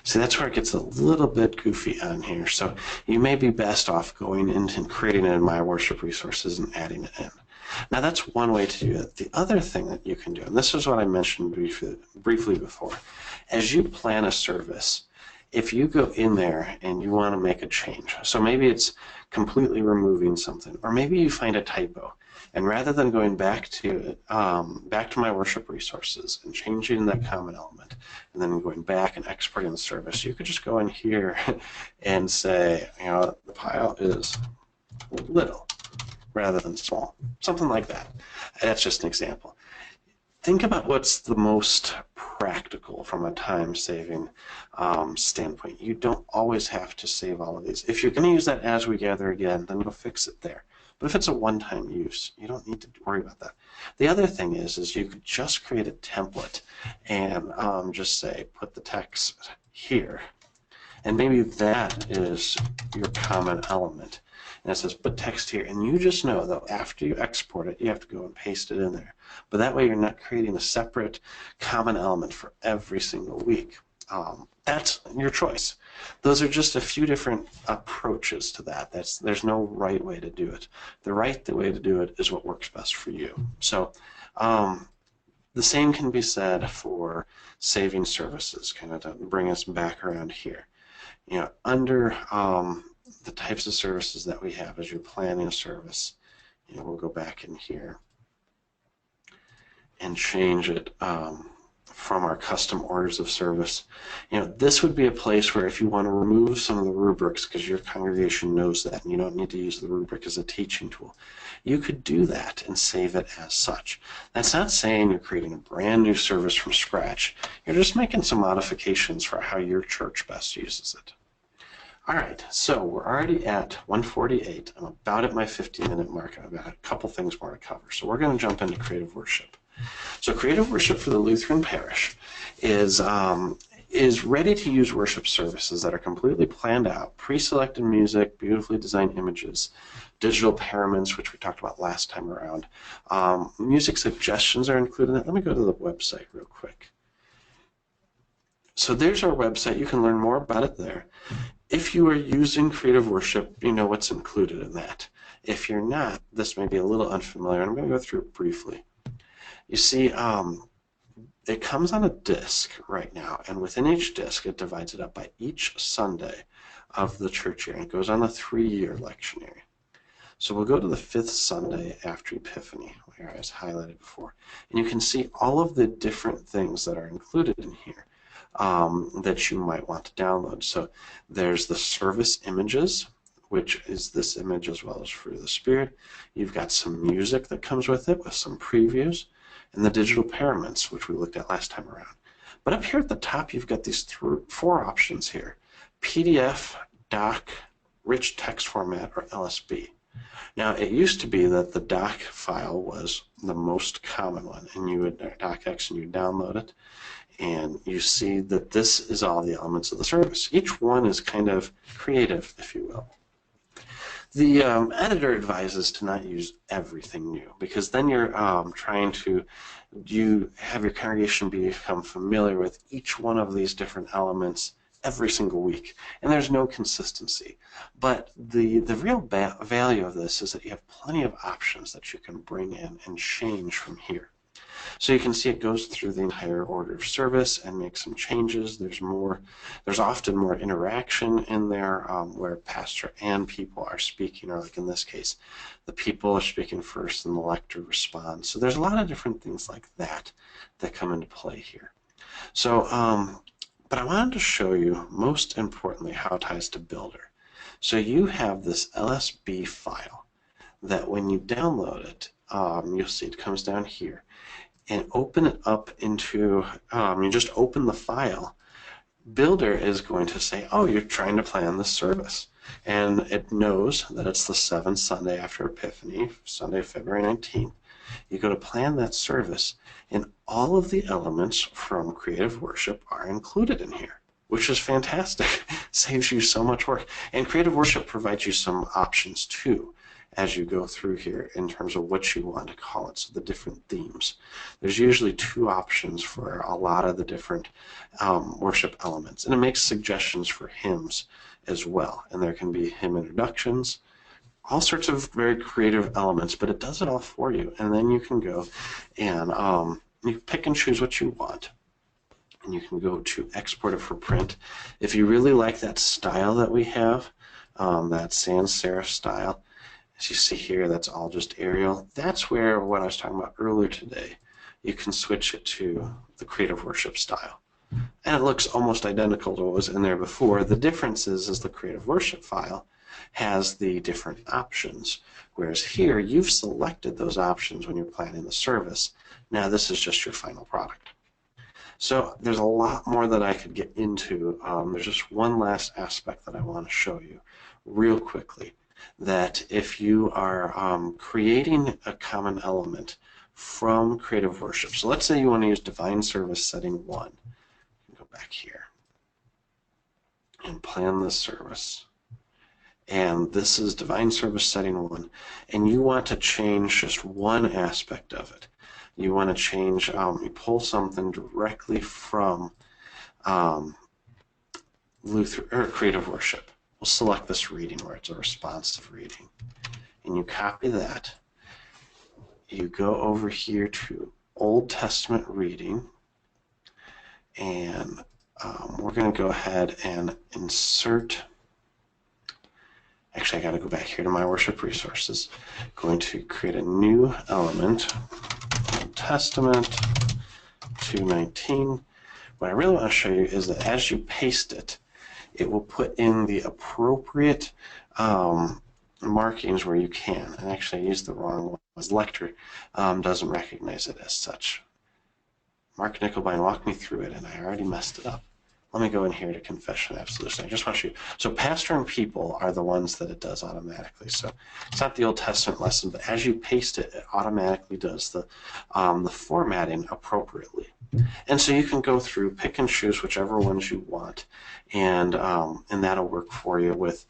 See, that's where it gets a little bit goofy on here. So you may be best off going into and creating it in My Worship Resources and adding it in. Now, that's one way to do it. The other thing that you can do, and this is what I mentioned briefly before, as you plan a service, if you go in there and you want to make a change, so maybe it's completely removing something, or maybe you find a typo, and rather than going back to My Worship Resources and changing that common element, and then going back and exporting the service, you could just go in here and say, you know, the pile is little rather than small, something like that. That's just an example. Think about what's the most practical from a time-saving standpoint. You don't always have to save all of these. If you're going to use that As We Gather again, then go fix it there. But if it's a one-time use, you don't need to worry about that. The other thing is you could just create a template and just say, put the text here. And maybe that is your common element. And it says, put text here. And you just know, though, after you export it, you have to go and paste it in there. But that way you're not creating a separate common element for every single week. That's your choice. Those are just a few different approaches to that. There's no right way to do it. The right way to do it is what works best for you. So the same can be said for saving services, kind of to bring us back around here. You know, under the types of services that we have as you're planning a service, you know, we'll go back in here and change it from our custom orders of service. You know, this would be a place where if you want to remove some of the rubrics because your congregation knows that and you don't need to use the rubric as a teaching tool, you could do that and save it as such. That's not saying you're creating a brand new service from scratch. You're just making some modifications for how your church best uses it. All right, so we're already at 1:48. I'm about at my 50-minute mark. I've got a couple things more to cover. So we're going to jump into creative worship. So creative worship for the Lutheran Parish is ready to use worship services that are completely planned out, pre-selected music, beautifully designed images, digital paraments, which we talked about last time around. Music suggestions are included in it. Let me go to the website real quick. So there's our website. You can learn more about it there. If you are using creative worship, you know what's included in that. If you're not, this may be a little unfamiliar. I'm going to go through it briefly. You see, it comes on a disc right now, and within each disc, it divides it up by each Sunday of the church year, and it goes on a 3-year lectionary. So we'll go to the 5th Sunday after Epiphany, where I was highlighted before, and you can see all of the different things that are included in here that you might want to download. So there's the service images, which is this image as well as Fruit of the Spirit. You've got some music that comes with it with some previews, and the digital paraments, which we looked at last time around. But up here at the top, you've got these 4 options here: PDF, doc, rich text format, or LSB. Now, it used to be that the doc file was the most common one, and you would docx and you download it, and you see that this is all the elements of the service. Each one is kind of creative, if you will. The editor advises to not use everything new, because then you're trying to have your congregation become familiar with each one of these different elements every single week, and there's no consistency. But the real value of this is that you have plenty of options that you can bring in and change from here. So you can see it goes through the entire order of service and makes some changes. There's often more interaction in there where pastor and people are speaking, or like in this case, the people are speaking first and the lector responds. So there's a lot of different things like that that come into play here. So, but I wanted to show you, most importantly, how it ties to Builder. So you have this LSB file that when you download it, you'll see it comes down here, and open it up into, you just open the file. Builder is going to say, oh, you're trying to plan this service. And it knows that it's the 7th Sunday after Epiphany, Sunday, February 19th. You go to plan that service, and all of the elements from Creative Worship are included in here, which is fantastic. Saves you so much work. And Creative Worship provides you some options too as you go through here in terms of what you want to call it, so the different themes. There's usually 2 options for a lot of the different worship elements, and it makes suggestions for hymns as well. And there can be hymn introductions, all sorts of very creative elements, but it does it all for you. And then you can go and you pick and choose what you want. And you can go to export it for print. If you really like that style that we have, that sans serif style, as you see here, that's all just Arial. That's where what I was talking about earlier today, you can switch it to the Creative Worship style. And it looks almost identical to what was in there before. The difference is the Creative Worship file has the different options, whereas here you've selected those options when you're planning the service. Now this is just your final product. So there's a lot more that I could get into. There's just one last aspect that I want to show you real quickly, that if you are creating a common element from Creative Worship, so let's say you want to use Divine Service Setting 1. Go back here and plan this service. And this is Divine Service Setting 1, and you want to change just one aspect of it. You want to change, you pull something directly from Creative Worship. We'll select this reading where it's a responsive reading, and you copy that. You go over here to Old Testament reading, and we're going to go ahead and insert. Actually, I got to go back here to my worship resources. Going to create a new element, Old Testament 2:19. What I really want to show you is that as you paste it, it will put in the appropriate markings where you can. And actually, I used the wrong one. As Lector doesn't recognize it as such. Mark Nickelbein walked me through it, and I already messed it up. Let me go in here to Confession Absolution. I just want to show you. So pastor and people are the ones that it does automatically. So it's not the Old Testament lesson, but as you paste it, it automatically does the formatting appropriately. And so you can go through, pick and choose whichever ones you want, and that'll work for you with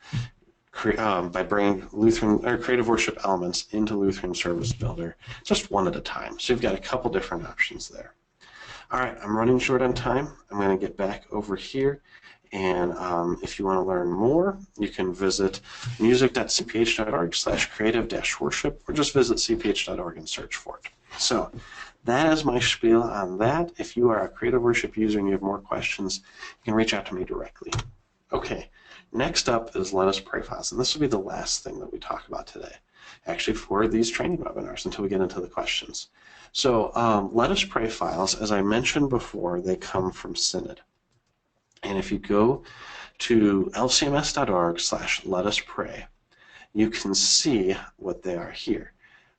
by bringing Lutheran or Creative Worship elements into Lutheran Service Builder, just one at a time. So you've got a couple different options there. All right, I'm running short on time. I'm going to get back over here, and if you want to learn more, you can visit music.cph.org/creative-worship, or just visit cph.org and search for it. So that is my spiel on that. If you are a Creative Worship user and you have more questions, you can reach out to me directly. Okay, next up is Let Us Pray files, and this will be the last thing that we talk about today, actually, for these training webinars until we get into the questions. So Let Us Pray files, as I mentioned before, they come from Synod. And if you go to lcms.org/LetUsPray, you can see what they are here.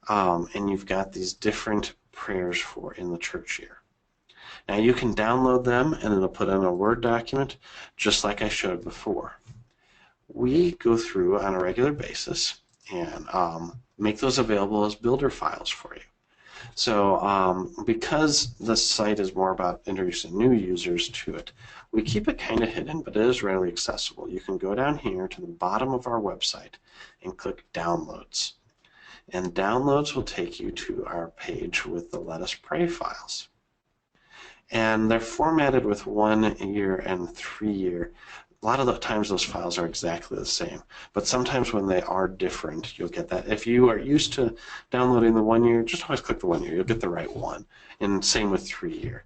And you've got these different prayers for in the church year. Now you can download them, and it'll put in a Word document, just like I showed before. We go through on a regular basis and make those available as builder files for you. So because the site is more about introducing new users to it, we keep it kind of hidden, but it is readily accessible. You can go down here to the bottom of our website and click Downloads. And Downloads will take you to our page with the Let Us Pray files. And they're formatted with 1 year and 3 year. A lot of the times those files are exactly the same, but sometimes when they are different, you'll get that. If you are used to downloading the 1 year, just always click the 1 year. You'll get the right one. And same with 3 year.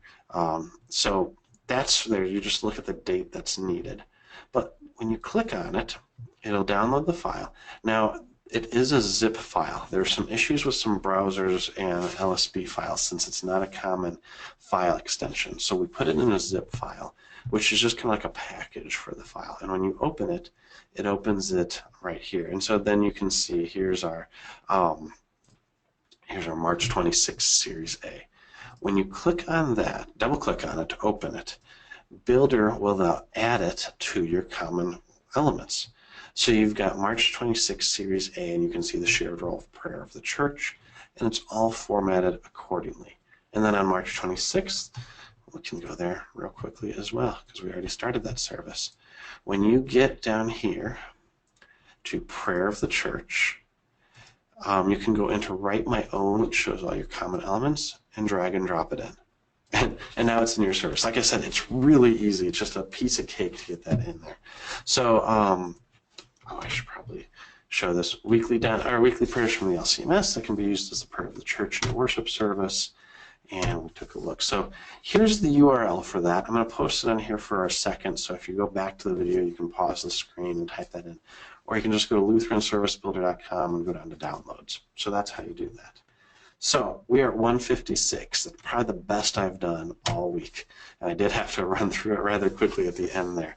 So that's there. You just look at the date that's needed. But when you click on it, it'll download the file. Now, it is a zip file. There's some issues with some browsers and LSB files since it's not a common file extension. So we put it in a zip file, which is just kind of like a package for the file. And when you open it, it opens it right here. And so then you can see here's our March 26th Series A. When you click on that, double click on it to open it, Builder will now add it to your common elements. So you've got March 26th Series A, and you can see the shared roll of prayer of the church, and it's all formatted accordingly. And then on March 26th, we can go there real quickly as well, because we already started that service. When you get down here to prayer of the church, you can go into Write My Own, which shows all your common elements, and drag and drop it in. And now it's in your service. Like I said, it's really easy. It's just a piece of cake to get that in there. So, I should probably show this weekly prayers from the LCMS that can be used as the prayer of the church in a worship service. And we took a look. So here's the URL for that. I'm going to post it on here for a second. So if you go back to the video, you can pause the screen and type that in. Or you can just go to LutheranServiceBuilder.com and go down to downloads. So that's how you do that. So we are at 156. That's probably the best I've done all week. And I did have to run through it rather quickly at the end there.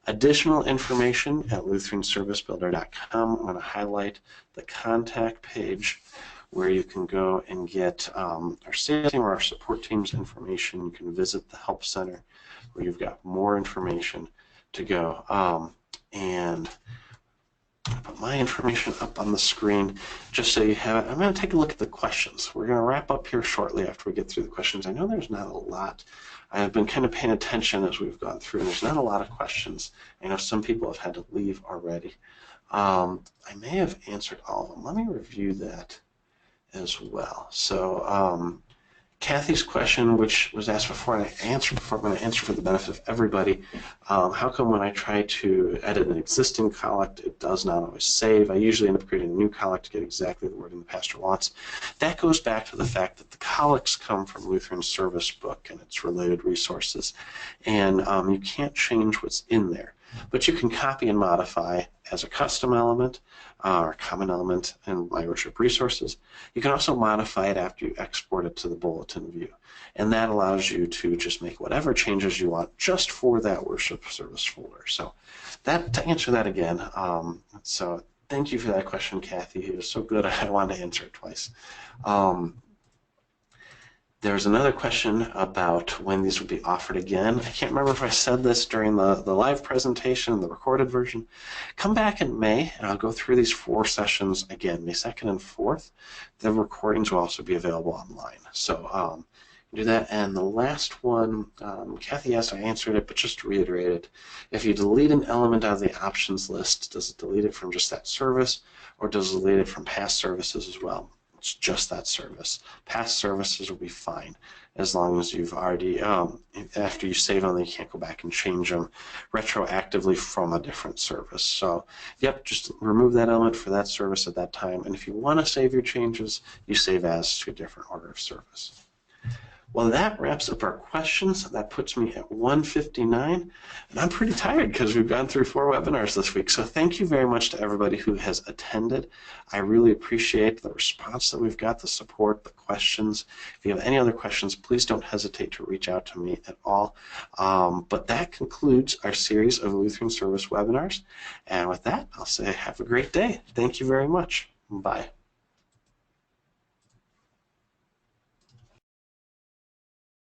Additional information at LutheranServiceBuilder.com. I'm going to highlight the contact page where you can go and get our sales team or our support team's information. You can visit the help center where you've got more information to go. And I'll put my information up on the screen just so you have it. I'm going to take a look at the questions. We're going to wrap up here shortly after we get through the questions. I know there's not a lot. I've been kind of paying attention as we've gone through, and there's not a lot of questions. I know some people have had to leave already. I may have answered all of them. Let me review that as well. So Kathy's question, which was asked before, and I answered before, I'm going to answer for the benefit of everybody. How come when I try to edit an existing collect, it does not always save? I usually end up creating a new collect to get exactly the wording the pastor wants. That goes back to the fact that the collects come from Lutheran Service Book and its related resources, and you can't change what's in there. But you can copy and modify as a custom element or common element in My Worship Resources. You can also modify it after you export it to the bulletin view. And that allows you to just make whatever changes you want just for that worship service folder. So that, to answer that again, so thank you for that question, Kathy. It was so good I wanted to answer it twice. There's another question about when these would be offered again. I can't remember if I said this during the live presentation, the recorded version. Come back in May, and I'll go through these 4 sessions again, May 2nd and 4th. The recordings will also be available online. So do that. And the last one, Kathy asked, I answered it, but just to reiterate it, if you delete an element out of the options list, does it delete it from just that service, or does it delete it from past services as well? It's just that service. Past services will be fine as long as you've already, after you save them, you can't go back and change them retroactively from a different service. So, yep, just remove that element for that service at that time. And if you want to save your changes, you save as to a different order of service. Well, that wraps up our questions. That puts me at 1:59, and I'm pretty tired because we've gone through 4 webinars this week. So thank you very much to everybody who has attended. I really appreciate the response that we've got, the support, the questions. If you have any other questions, please don't hesitate to reach out to me at all. But that concludes our series of Lutheran Service webinars. And with that, I'll say have a great day. Thank you very much. Bye.